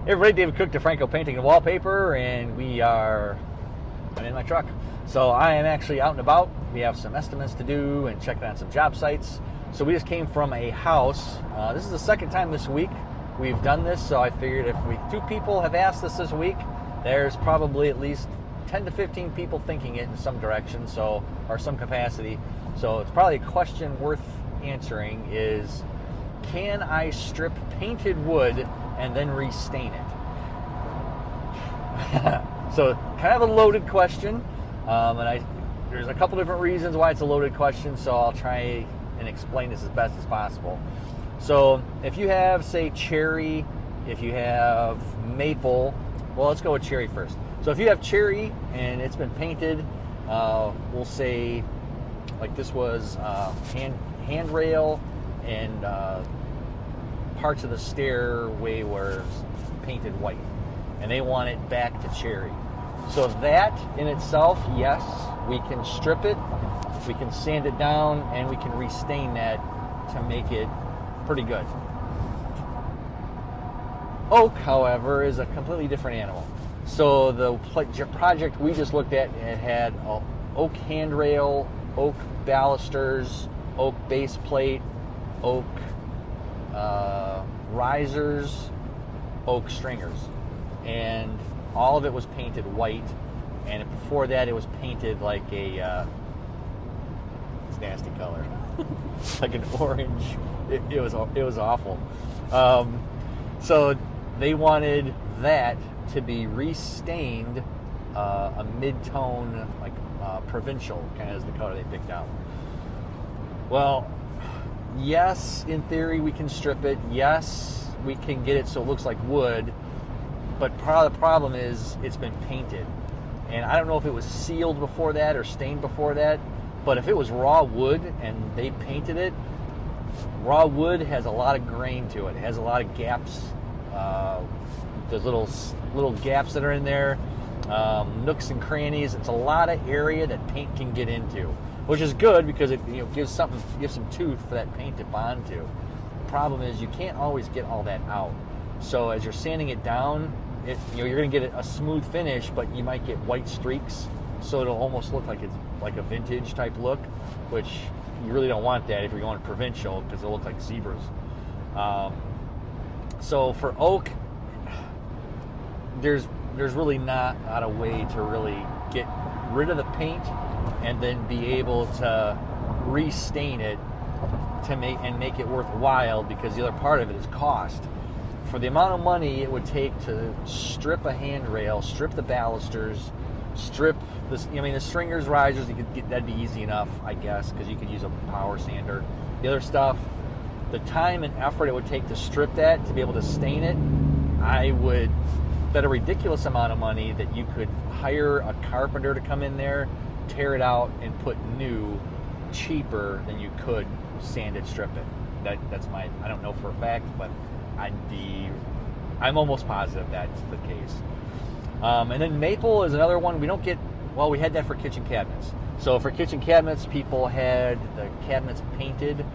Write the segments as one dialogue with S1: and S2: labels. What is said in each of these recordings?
S1: Hey everybody, David Cook, DeFranco Painting and Wallpaper, and I'm in my truck. So I am actually out and about. We have some estimates to do and checking on some job sites. So we just came from a house. This is the second time this week we've done this, so I figured if two people have asked us this week, there's probably at least 10 to 15 people thinking it in some direction, or some capacity. So it's probably a question worth answering is, can I strip painted wood and then restain it? So kind of a loaded question, and there's a couple different reasons why it's a loaded question, so I'll try and explain this as best as possible. So if you have, say, cherry, if you have maple, well, let's go with cherry first. So if you have cherry and it's been painted, we'll say like this was handrail and parts of the stairway were painted white, and they want it back to cherry. So that in itself, yes, we can strip it, we can sand it down, and we can restain that to make it pretty good. Oak, however, is a completely different animal. So the project we just looked at, it had oak handrail, oak balusters, oak base plate, oak risers, oak stringers, and all of it was painted white. And before that, it was painted like a it's nasty color, like an orange. It was awful. So they wanted that to be restained a mid-tone, like provincial, kind of as the color they picked out. Well, yes, in theory we can strip it. Yes, we can get it so it looks like wood. But part of the problem is it's been painted. And I don't know if it was sealed before that or stained before that. But if it was raw wood and they painted it, raw wood has a lot of grain to it. It has a lot of gaps. There's little gaps that are in there, nooks and crannies. It's a lot of area that paint can get into, which is good because it gives some tooth for that paint to bond to. The problem is you can't always get all that out. So as you're sanding it down, you're going to get a smooth finish, but you might get white streaks, so it'll almost look like it's like a vintage type look, which you really don't want that if you're going provincial, because it'll look like zebras. So for oak, there's really not a way to really get rid of the paint and then be able to restain it to make it worthwhile, because the other part of it is cost. For the amount of money it would take to strip a handrail, strip the balusters, strip the stringers, risers, you could get, that'd be easy enough, I guess, because you could use a power sander. The other stuff, the time and effort it would take to strip that, to be able to stain it, I would bet a ridiculous amount of money that you could hire a carpenter to come in there, tear it out, and put new cheaper than you could sand it, strip it. That's I don't know for a fact, but I'm almost positive that's the case. And then maple is another one. We had that for kitchen cabinets. So for kitchen cabinets, people had the cabinets painted,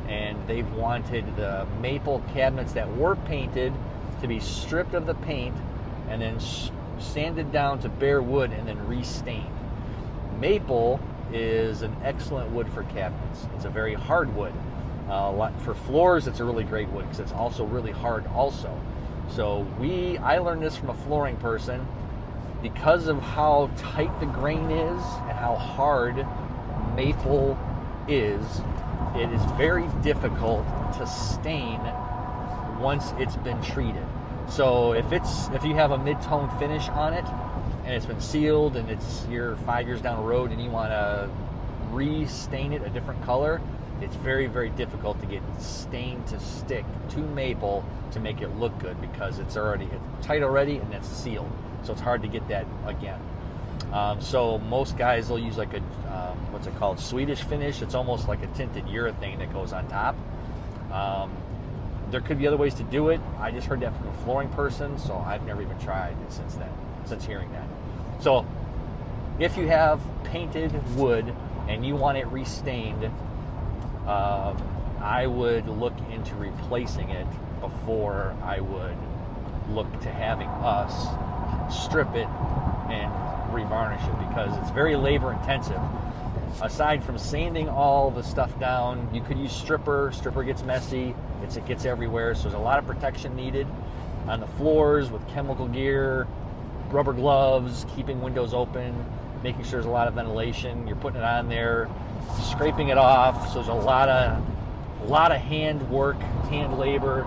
S1: and they wanted the maple cabinets that were painted to be stripped of the paint and then sanded down to bare wood and then restained. Maple is an excellent wood for cabinets. It's a very hard wood. For floors, it's a really great wood because it's also really hard also. So I learned this from a flooring person. Because of how tight the grain is and how hard maple is, it is very difficult to stain once it's been treated. So if you have a mid-tone finish on it and it's been sealed and you're 5 years down the road and you want to restain it a different color, it's very, very difficult to get stain to stick to maple to make it look good, because it's tight already and it's sealed. So it's hard to get that again. So most guys will use like a what's it called, Swedish finish. It's almost like a tinted urethane that goes on top. There could be other ways to do it. I just heard that from a flooring person, so I've never even tried it since hearing that. So if you have painted wood and you want it restained, I would look into replacing it before I would look to having us strip it and revarnish it, because it's very labor intensive. Aside from sanding all the stuff down, you could use stripper. Stripper gets messy. It gets everywhere, so there's a lot of protection needed on the floors with chemical gear, rubber gloves, keeping windows open, making sure there's a lot of ventilation. You're putting it on there, scraping it off. So there's a lot of hand work, hand labor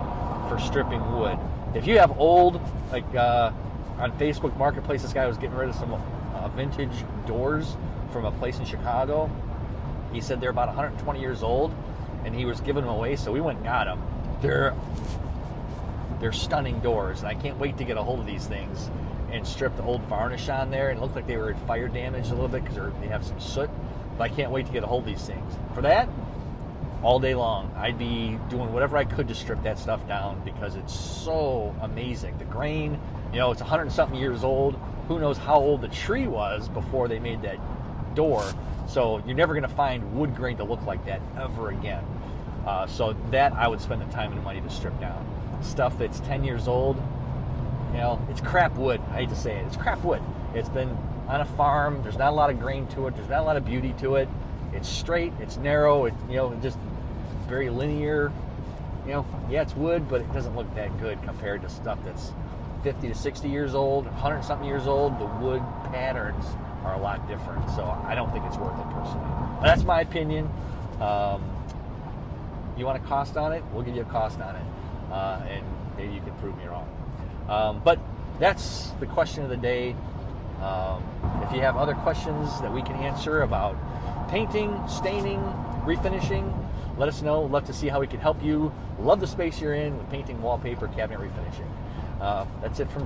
S1: for stripping wood. If you have old, like on Facebook Marketplace, this guy was getting rid of some vintage doors from a place in Chicago. He said they're about 120 years old, and he was giving them away, so we went and got them. They're stunning doors, and I can't wait to get a hold of these things and strip the old varnish on there. And it looked like they were fire damaged a little bit because they have some soot, but I can't wait to get a hold of these things. For that, all day long, I'd be doing whatever I could to strip that stuff down, because it's so amazing. The grain, it's 100 and something years old. Who knows how old the tree was before they made that door. So you're never going to find wood grain to look like that ever again. So that I would spend the time and the money to strip down. Stuff that's 10 years old, it's crap wood. I hate to say it. It's crap wood. It's been on a farm. There's not a lot of grain to it. There's not a lot of beauty to it. It's straight. It's narrow. Just very linear. It's wood, but it doesn't look that good compared to stuff that's 50 to 60 years old, 100 something years old. The wood patterns are a lot different, so I don't think it's worth it personally. But that's my opinion. You want a cost on it? We'll give you a cost on it, and maybe you can prove me wrong. But that's the question of the day. If you have other questions that we can answer about painting, staining, refinishing, let us know. Love to see how we can help you. Love the space you're in with painting, wallpaper, cabinet refinishing. That's it from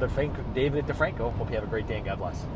S1: David DeFranco. Hope you have a great day, and God bless.